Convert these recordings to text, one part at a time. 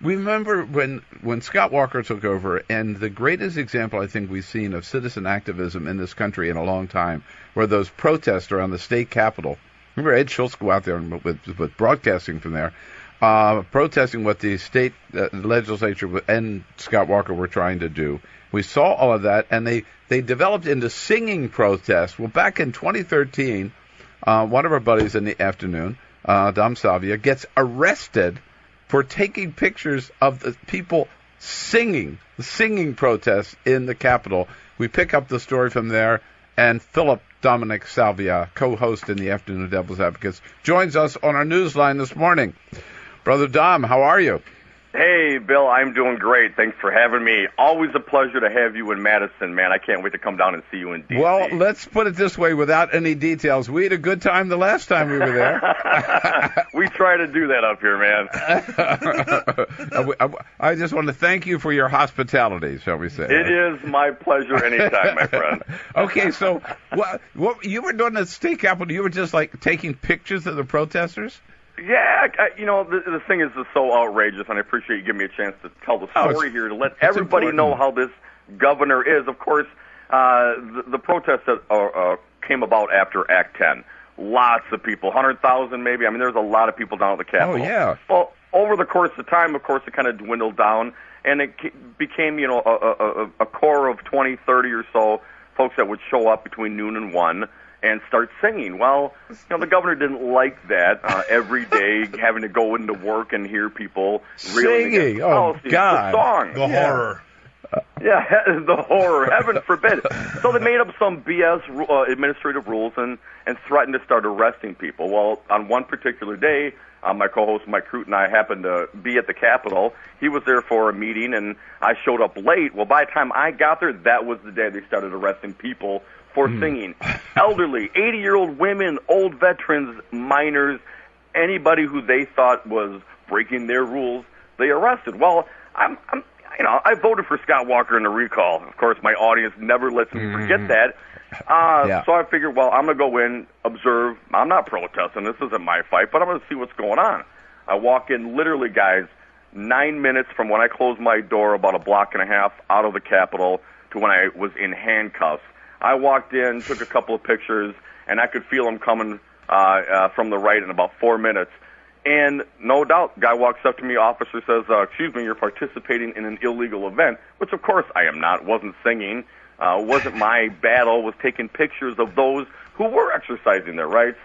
We remember when Scott Walker took over, and the greatest example I think we've seen of citizen activism in this country in a long time were those protests around the state capitol. Remember Ed Schultz go out there with broadcasting from there, protesting what the state legislature and Scott Walker were trying to do. We saw all of that, and they developed into singing protests. Well, back in 2013, one of our buddies in the afternoon, Dom Salvia, gets arrested for taking pictures of the people singing protests in the Capitol. We pick up the story from there, and Philip Dominic Salvia, co-host in the Afternoon Devil's Advocates, joins us on our newsline this morning. Brother Dom, how are you? Hey, Bill, I'm doing great. Thanks for having me. Always a pleasure to have you in Madison, man. I can't wait to come down and see you in D.C. Well, let's put it this way without any details. We had a good time the last time we were there. We try to do that up here, man. I just want to thank you for your hospitality, shall we say. It is my pleasure anytime, my friend. Okay, so what you were doing at the state capitol, you were just like taking pictures of the protesters? Yeah, the thing is so outrageous, and I appreciate you giving me a chance to tell the story here to let everybody know how this governor is. Of course, the protests that came about after Act 10. Lots of people, 100,000 maybe. I mean, there's a lot of people down at the Capitol. Oh, yeah. Well, over the course of time, of course, it kind of dwindled down, and it became, a core of 20, 30 or so folks that would show up between noon and 1 and start singing. Well, the governor didn't like that every day, having to go into work and hear people singing. Oh, God. The song. The horror. Yeah, the horror. Heaven forbid. So they made up some BS administrative rules and threatened to start arresting people. Well, on one particular day, my co-host Mike Crute and I happened to be at the Capitol. He was there for a meeting, and I showed up late. Well, by the time I got there, that was the day they started arresting people for singing. Elderly, 80-year-old women, old veterans, minors, anybody who they thought was breaking their rules, they arrested. Well, I voted for Scott Walker in the recall. Of course, my audience never lets me forget that. So I figured, well, I'm going to go in, observe. I'm not protesting. This isn't my fight, but I'm going to see what's going on. I walk in, literally, guys, 9 minutes from when I closed my door, about a block and a half out of the Capitol, to when I was in handcuffs. I walked in, took a couple of pictures, and I could feel them coming from the right in about 4 minutes. And no doubt, guy walks up to me, officer says, excuse me, you're participating in an illegal event, which of course I am not, wasn't singing, wasn't my battle, was taking pictures of those who were exercising their rights.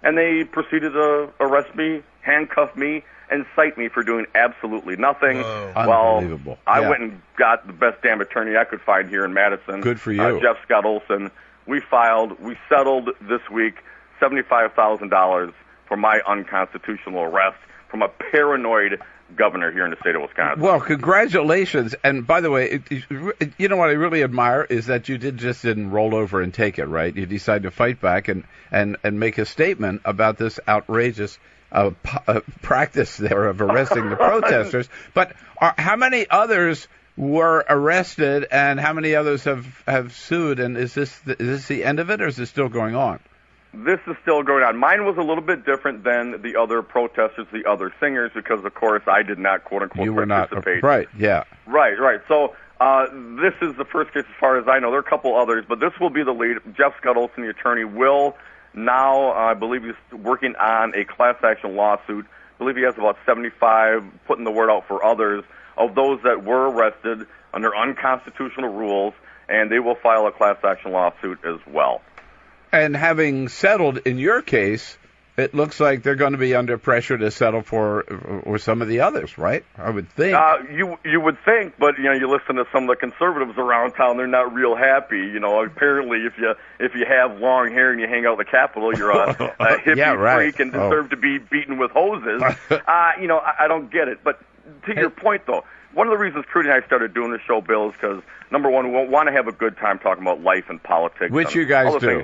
And they proceeded to arrest me, handcuff me, and cite me for doing absolutely nothing. Whoa. Well, Unbelievable. I went and got the best damn attorney I could find here in Madison. Good for you. Jeff Scott Olson. We settled this week $75,000 for my unconstitutional arrest from a paranoid governor here in the state of Wisconsin. Well, congratulations. And by the way, you know what I really admire is that you didn't roll over and take it, right? You decided to fight back and make a statement about this outrageous practice there of arresting the protesters. But how many others were arrested, and how many others have sued? And is this the end of it, or is this still going on? This is still going on. Mine was a little bit different than the other protesters, the other singers, because, of course, I did not, quote-unquote, participate. Right, yeah. Right. So this is the first case as far as I know. There are a couple others, but this will be the lead. Jeff Scott Olson, the attorney, will now, I believe he's working on a class action lawsuit. I believe he has about 75, putting the word out for others, of those that were arrested under unconstitutional rules, and they will file a class action lawsuit as well. And having settled in your case, it looks like they're going to be under pressure to settle for some of the others, right? I would think. You would think, but you listen to some of the conservatives around town; they're not real happy. Apparently, if you have long hair and you hang out at the Capitol, you're a hippie freak and deserve to be beaten with hoses. I don't get it. But to your point, though, one of the reasons Trudy and I started doing this show, Bill, is because, number one, we want to have a good time talking about life and politics. Which you guys do.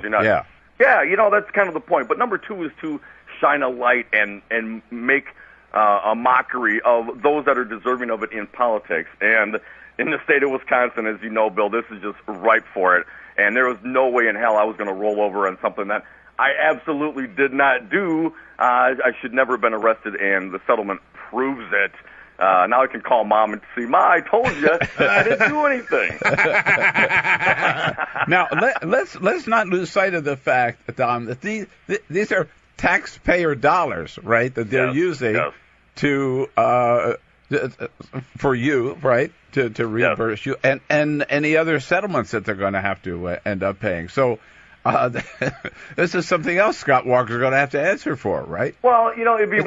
Yeah, that's kind of the point. But number two is to shine a light and make a mockery of those that are deserving of it in politics. And in the state of Wisconsin, as you know, Bill, this is just ripe for it. And there was no way in hell I was going to roll over on something that I absolutely did not do. I should never have been arrested, and the settlement proves it. Now I can call Mom and see, Ma, I told you I didn't do anything. Now let's not lose sight of the fact, Tom, that these are taxpayer dollars, right? That they're using to for you, right? To reimburse you and any other settlements that they're going to have to end up paying. So. This is something else Scott Walker's going to have to answer for, right? Well, it'd be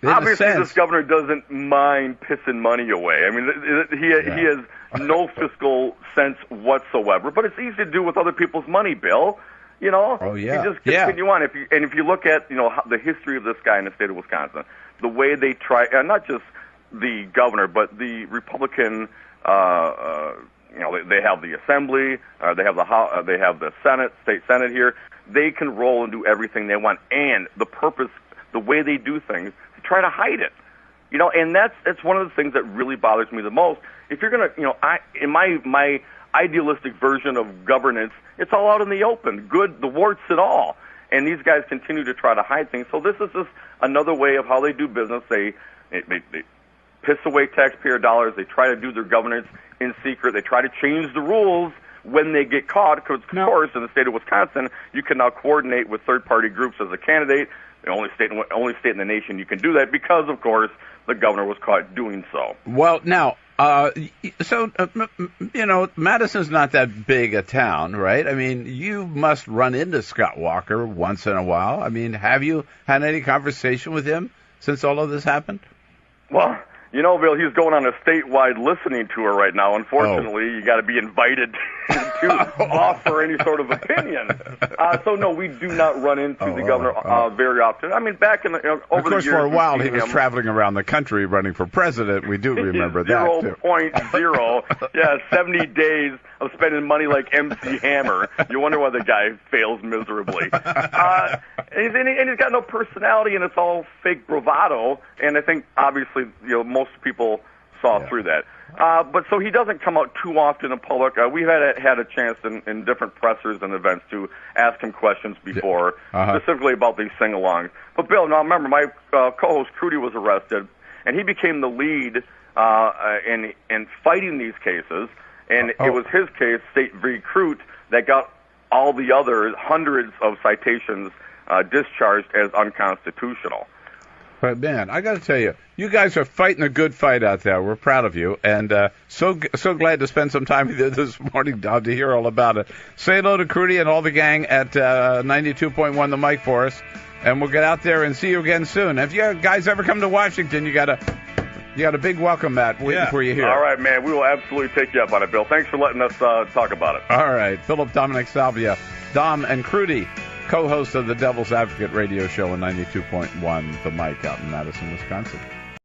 obviously, this governor doesn't mind pissing money away. I mean, he has no fiscal sense whatsoever. But it's easy to do with other people's money, Bill. Oh yeah. You just continue on. If you look at the history of this guy in the state of Wisconsin, the way they try, not just the governor, but the Republican. They have the Assembly, they have the House, they have the Senate, state Senate here. They can roll and do everything they want, and the purpose, the way they do things, to try to hide it. And that's one of the things that really bothers me the most. If you're gonna, in my idealistic version of governance, it's all out in the open, good, the warts and all. And these guys continue to try to hide things. So this is just another way of how they do business. They piss away taxpayer dollars. They try to do their governance in secret. They try to change the rules when they get caught, because, of course, in the state of Wisconsin, you can now coordinate with third-party groups as a candidate. The only state in the nation you can do that because, of course, the governor was caught doing so. Well, now, Madison's not that big a town, right? I mean, you must run into Scott Walker once in a while. I mean, have you had any conversation with him since all of this happened? Well, Bill, he's going on a statewide listening tour right now. Unfortunately, you got to be invited to offer any sort of opinion. So, no, we do not run into the governor very often. I mean, back in the, over the years, for a while, he was traveling around the country running for president. We do remember that. 0.0. Yeah, 70 days of spending money like MC Hammer. You wonder why the guy fails miserably. And he's got no personality, and it's all fake bravado. And I think, obviously, most people saw through that. But so he doesn't come out too often in public. We've had a chance in different pressers and events to ask him questions before, specifically about these sing-alongs. But, Bill, now remember, my co-host, Crudy, was arrested, and he became the lead in fighting these cases. And it was his case, State v. Crute, that got all the other hundreds of citations discharged as unconstitutional. But, man, I got to tell you, you guys are fighting a good fight out there. We're proud of you, and so glad to spend some time with you this morning, Don, to hear all about it. Say hello to Crudy and all the gang at 92.1 The Mic for us, and we'll get out there and see you again soon. If you guys ever come to Washington, you got a big welcome mat waiting for you here. All right, man. We will absolutely take you up on it, Bill. Thanks for letting us talk about it. All right. Philip, Dominic, Salvia, Dom, and Crudy, co-host of the Devil's Advocate radio show on 92.1 The Mic out in Madison, Wisconsin.